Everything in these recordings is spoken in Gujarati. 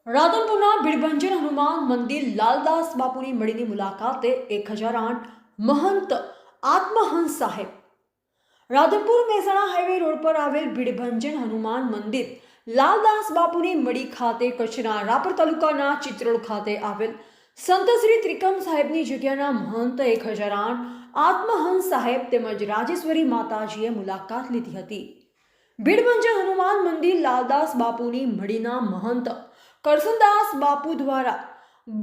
રાધનપુરના ભીડભંજન હનુમાન મંદિર લાલદાસ બાપુની મળીની મુલાકાતે 1008 મહંત આત્મહંસ સાહેબ। રાધનપુર મહેસાણા હાઈવે રોડ પર આવેલ ભીડભંજન હનુમાન મંદિર લાલદાસ બાપુની મળી ખાતે કચ્છના રાપર તાલુકાના ચિત્રોડ ખાતે આવેલ સંત શ્રી ત્રિકમ સાહેબની જગ્યાના મહંત 1008 આત્મહંસ સાહેબ તેમજ રાજેશ્વરી માતાજીએ મુલાકાત લીધી હતી। ભીડભંજન હનુમાન મંદિર લાલદાસ બાપુની મળીના મહંત કરસનદાસ બાપુ દ્વારા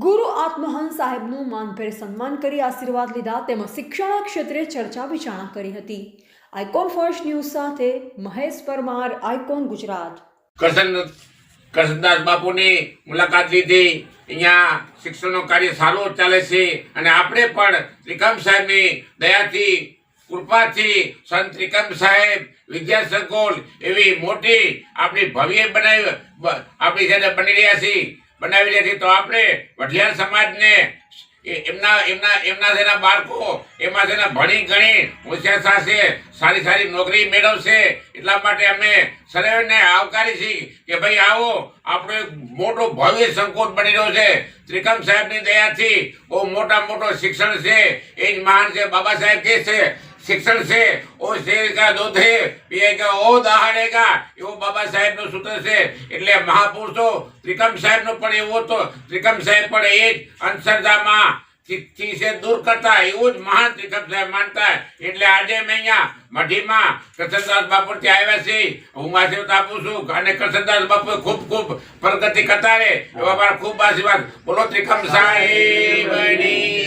ગુરુ આત્મહંસ સાહેબનું માનભેર સન્માન કરી આશીર્વાદ લીધા તેમજ શિક્ષણ ક્ષેત્રે ચર્ચા વિચારણા કરી હતી। આઇકોન ફર્સ્ટ ન્યૂઝ સાથે મહેશ પરમાર, આઇકોન ગુજરાત। કરસનદાસ બાપુની મુલાકાત લીધી। અહીંયા શિક્ષણનું કાર્ય સારું ચાલે છે અને આપણે પણ ત્રિકમ સાહેબની દયાથી કૃપાથી સંત ત્રિકમ સાહેબ વિદ્યા સંકુલ એવી મોટી આપણી ભવ્ય આપણી જેને બનાવી રહ્યા છીએ તો આપણે વઢિયાર સમાજને એમના જેના બાળકો એમાં જેના ભણી ગણી હોશિયાર થશે, સારી નોકરી મેળવશે। એટલા માટે અમે સર્વેને આવકારી છીએ કે ભાઈ આવો, આપણો એક મોટો ભવ્ય સંકુલ બની રહ્યો છે। ત્રિકમ સાહેબની દયાથી બહુ મોટો શિક્ષણ છે, એ જ મહાન છે। બાબા સાહેબ કે છે शिक्षण से ओ शेर का दूध है पिएगा ओ दहाड़ेगा, एवं बाबा साहेब નું સૂત્ર છે। એટલે મહાપુરુષો ત્રિકમ સાહેબ નું પણ એવું તો ત્રિકમ સાહેબ પણ એ જ અંધશ્રદ્ધામાં થી સે દૂર કરતા એવું જ મહાન ત્રિકમ સાહેબ માનતા। એટલે આજે મેં અહીંયા મઢીમાં કરસનદાસ બાપુ ત્યાં આવ્યા છીએ, હું આશીર્વાદ આપું છું અને કરસનદાસ બાપુ ખૂબ પ્રગતિ કરતા રહે એવા મારા ખૂબ આશીર્વાદ। બોલો ત્રિકમ સાહેબની।